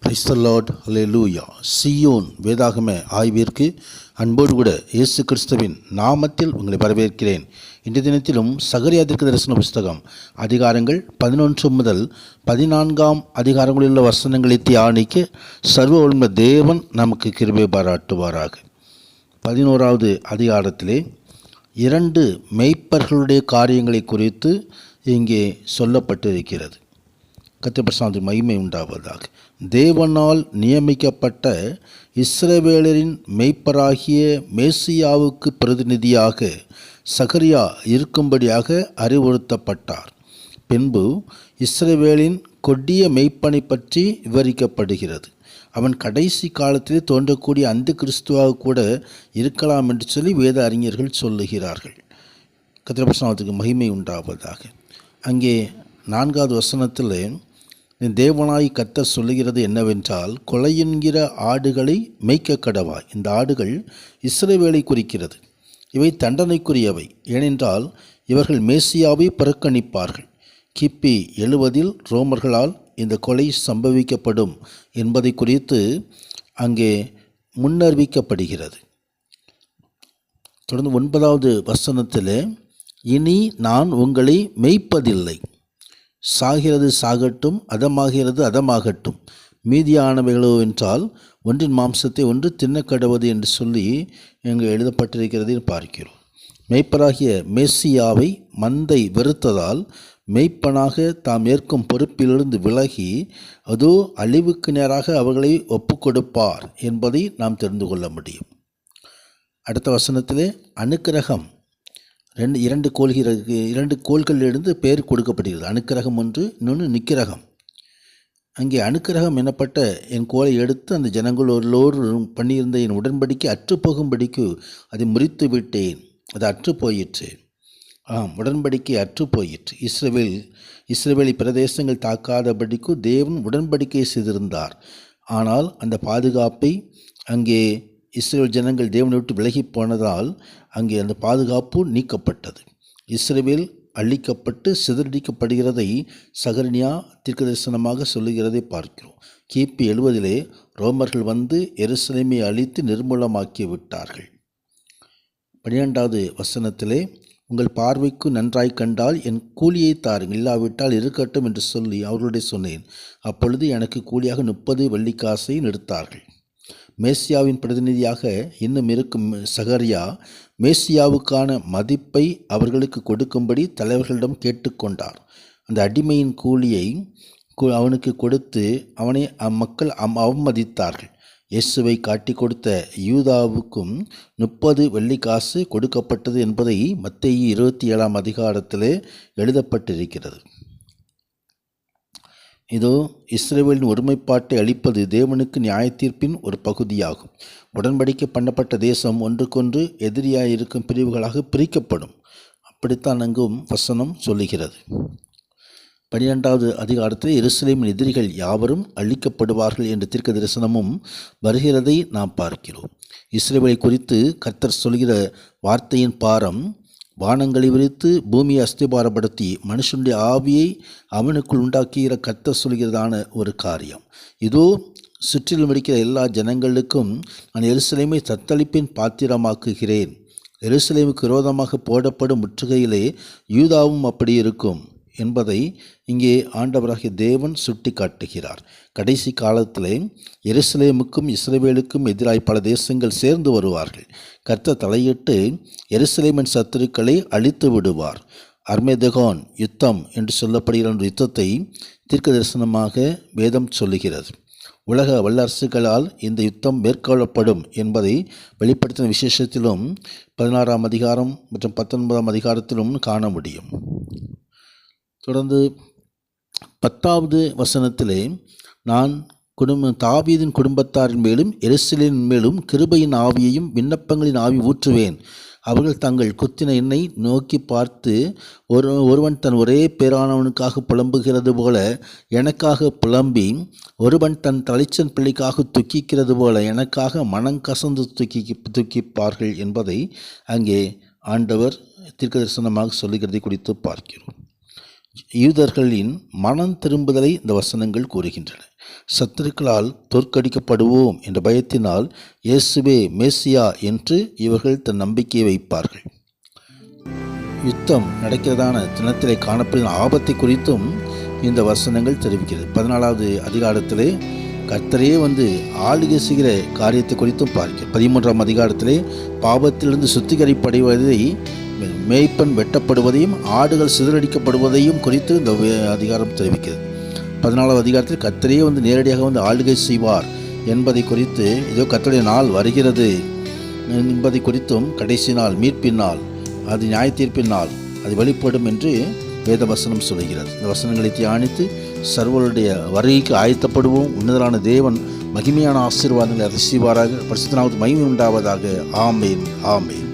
Praise the Lord, ஹல்லேலூயா. சீயோன் வேதாகம ஆய்விற்கு அன்போடு கூட இயேசு கிறிஸ்துவின் நாமத்தில் உங்களை வரவேற்கிறேன். இன்றைய தினத்திலும் சகரியா தீர்க்கதரிசன புஸ்தகம் அதிகாரங்கள் 11 முதல் 14 அதிகாரங்களில் உள்ள வசனங்களை தியானிக்க சர்வ வல்லமை தேவன் நமக்கு கிருபை பாராட்டுவாராக. 11வது அதிகாரத்திலே 2 மெய்ப்பர்களுடைய காரியங்களை குறித்து இங்கே சொல்லப்பட்டிருக்கிறது. கர்த்தருடைய பரிசுத்த மகிமை உண்டாவதாக. தேவனால் நியமிக்கப்பட்ட இஸ்ரவேலரின் மெய்ப்பராகிய மேசியாவுக்கு பிரதிநிதியாக சகரியா இருக்கும்படியாக அறிவுறுத்தப்பட்டார். பின்பு இஸ்ரவேலின் கொடிய மெய்ப்பனை பற்றி விவரிக்கப்படுகிறது. அவன் கடைசி காலத்திலே தோன்றக்கூடிய அந்த கிறிஸ்துவாக கூட இருக்கலாம் என்று சொல்லி வேத அறிஞர்கள் சொல்லுகிறார்கள். கர்த்தருடைய பரிசுத்த மகிமை உண்டாவதாக. அங்கே 4வது வசனத்தில் தேவனாய் கர்த்தர் சொல்லுகிறது என்னவென்றால், கொலை என்கிற ஆடுகளை மேய்க்க கடவாய். இந்த ஆடுகள் இஸ்ரவேலை குறிக்கிறது. இவை தண்டனைக்குரியவை. ஏனென்றால் இவர்கள் மேசியாவை புறக்கணிப்பார்கள். கிபி 70 ரோமர்களால் இந்த கொலை சம்பவிக்கப்படும் என்பதை குறித்து அங்கே முன்னறிவிக்கப்படுகிறது. தொடர்ந்து 9வது வசனத்தில், இனி நான் உங்களை மேய்ப்பதில்லை, சாகிறது சாகட்டும், அதமாகிறது அதமாகட்டும், மீதியானவைகளோ என்றால் ஒன்றின் மாம்சத்தை ஒன்று தின்னக்கடவது என்று சொல்லி இங்கு எழுதப்பட்டிருக்கிறதை பார்க்கிறோம். மெய்ப்பராகிய மேசியாவை மந்தை வெறுத்ததால் மெய்ப்பனாக தாம் ஏற்கும் பொறுப்பிலிருந்து விலகி அதோ அழிவுக்கு நேராக அவர்களை ஒப்புக்கொடுப்பார் என்பதை நாம் தெரிந்து கொள்ள முடியும். அடுத்த வசனத்திலே அனுக்கிரகம் 2 கோள்களிலிருந்து பெயர் கொடுக்கப்படுகிறது. அனுக்கிரகம் ஒன்று, இன்னொன்று நிக்கிரகம். அங்கே அனுக்கிரகம் எனப்பட்ட என் கோலை எடுத்து அந்த ஜனங்களோடு பண்ணியிருந்த என் உடன்படிக்கை அற்றுப்போகும்படிக்கு அதை முறித்து விட்டேன், அது அற்று போயிற்று. உடன்படிக்கை அற்று போயிற்று. இஸ்ரவேலி பிரதேசங்கள் தாக்காதபடிக்கு தேவன் உடன்படிக்கை செய்திருந்தார். ஆனால் அந்த பாதுகாப்பை அங்கே இஸ்ரவேல் ஜனங்கள் தேவனை விட்டு விலகி போனதால் அங்கே அந்த பாதுகாப்பு நீக்கப்பட்டது. இஸ்ரவேல் அழிக்கப்பட்டு சிதறடிக்கப்படுகிறதை சகரியா தீர்க்கதரிசனமாக சொல்லுகிறதை பார்க்கிறோம். கிபி 70 ரோமர்கள் வந்து எருசலேமை அழித்து நிர்மூலமாக்கி விட்டார்கள். 12வது வசனத்திலே, உங்கள் பார்வைக்கு நன்றாய் கண்டால் என் கூலியை தாருங்கள், இல்லாவிட்டால் இருக்கட்டும் என்று சொல்லி அவர்களுடைய சொன்னேன். அப்பொழுது எனக்கு கூலியாக 30 வெள்ளிக்காசை எடுத்தார்கள். மேசியாவின் பிரதிநிதியாக இன்னும் இருக்கும் சகரியா மேசியாவுக்கான மதிப்பை அவர்களுக்கு கொடுக்கும்படி தலைவர்களிடம் கேட்டுக்கொண்டார். அந்த அடிமையின் கூலியை அவனுக்கு கொடுத்து அவனை அம்மக்கள் அவமதித்தார்கள். இயேசுவை காட்டி கொடுத்த யூதாவுக்கும் 30 வெள்ளிக்காசு கொடுக்கப்பட்டது என்பதை மத்தேயு 27 அதிகாரத்திலே எழுதப்பட்டிருக்கிறது. இதோ இஸ்ரவேலின் ஒருமைப்பாட்டை அளிப்பது தேவனுக்கு நியாயத்தீர்ப்பின் ஒரு பகுதியாகும். உடன்படிக்கை பண்ணப்பட்ட தேசம் ஒன்றுக்கொன்று எதிரியாயிருக்கும் பிரிவுகளாக பிரிக்கப்படும். அப்படித்தான் அங்கும் வசனம் சொல்லுகிறது. 12வது அதிகாரத்தில் எருசலேமின் எதிரிகள் யாவரும் அழிக்கப்படுவார்கள் என்ற தீர்க்க தரிசனமும் வருகிறதை நாம் பார்க்கிறோம். இஸ்ரவேலை குறித்து கர்த்தர் சொல்கிற வார்த்தையின் பாரம் வானங்களை விரித்து பூமியை அஸ்திபாரப்படுத்தி மனுஷனுடைய ஆவியை அவனுக்குள் உண்டாக்குகிற கர்த்தர் சொல்கிறதான ஒரு காரியம். இதோ சுற்றிலும் இருக்கிற எல்லா ஜனங்களுக்கும் நான் எருசலேமை தத்தளிப்பின் பாத்திரமாக்குகிறேன். எருசலேமுக்கு விரோதமாக போடப்படும் முற்றுகையிலே யூதாவும் அப்படி இருக்கும் என்பதை இங்கே ஆண்டவராகிய தேவன் சுட்டி காட்டுகிறார். கடைசி காலத்திலே எருசலேமுக்கும் இஸ்ரவேலுக்கும் எதிராய் பல தேசங்கள் சேர்ந்து வருவார்கள். கர்த்தர் தலையிட்டு எருசலேமின் சத்துருக்களை அழித்து விடுவார். அர்மேதகோன் யுத்தம் என்று சொல்லப்படுகிற யுத்தத்தை தீர்க்க தரிசனமாக வேதம் சொல்லுகிறது. உலக வல்லரசுகளால் இந்த யுத்தம் மேற்கொள்ளப்படும் என்பதை வெளிப்படுத்தின விசேஷத்திலும் 16ஆம் அதிகாரம் மற்றும் 19ஆம் அதிகாரத்திலும் காண முடியும். தொடர்ந்து 10வது வசனத்திலே நான் தாவீதின் குடும்பத்தாரின் மேலும் எருசலேமின் மேலும் கிருபையின் ஆவியையும் விண்ணப்பங்களின் ஆவி ஊற்றுவேன். அவர்கள் தங்கள் குத்தின எண்ணை நோக்கி பார்த்து ஒருவன் தன் ஒரே பேரானவனுக்காக புலம்புகிறது போல எனக்காக புலம்பி, ஒருவன் தன் தலைச்சன் பிள்ளைக்காக துக்கிக்கிறது போல எனக்காக மனங்கசந்து துக்கிப்பார்கள் என்பதை அங்கே ஆண்டவர் தீர்க்க தரிசனமாக சொல்லுகிறதை குறித்து பார்க்கிறோம். யூதர்களின் மனம் திரும்புதலை இந்த வசனங்கள் கூறுகின்றன. சத்துருக்களால் தோற்கடிக்கப்படுவோம் என்ற பயத்தினால் இயேசுவே மேசியா என்று இவர்கள் தன் நம்பிக்கையை வைப்பார்கள். யுத்தம் நடக்கிறதான தினத்திலே காணப்படும் ஆபத்தை குறித்தும் இந்த வசனங்கள் தெரிவிக்கிறது. 14வது அதிகாரத்திலே கர்த்தரே ஆளுகை செய்கிற காரியத்தை குறித்தும் பார்க்கிறோம். 13ஆம் அதிகாரத்திலே பாவத்திலிருந்து சுத்திகரிப்படைவதை, மேய்ப்பன் வெட்டப்படுவதையும் ஆடுகள் சிதறடிக்கப்படுவதையும் குறித்து இந்த அதிகாரம் தெரிவிக்கிறது. 14வது அதிகாரத்தில் கர்த்தரே நேரடியாக ஆளுகை செய்வார் என்பதை குறித்து, இதோ கர்த்தருடைய நாள் வருகிறது என்பதை குறித்தும், கடைசி நாள், மீட்பின் நாள், அது நியாய தீர்ப்பின் நாள், அது வெளிப்படும் என்று வேத வசனம் சொல்கிறது. இந்த வசனங்களை தியானித்து சர்வருடைய வருகைக்கு ஆயத்தப்படுவோம். உன்னதரான தேவன் மகிமையான ஆசீர்வாதங்களை ரசிவாராக. பரிசுத்த நாமத்துக்கு மகிமை உண்டாவதாக. ஆமேன், ஆமேன்.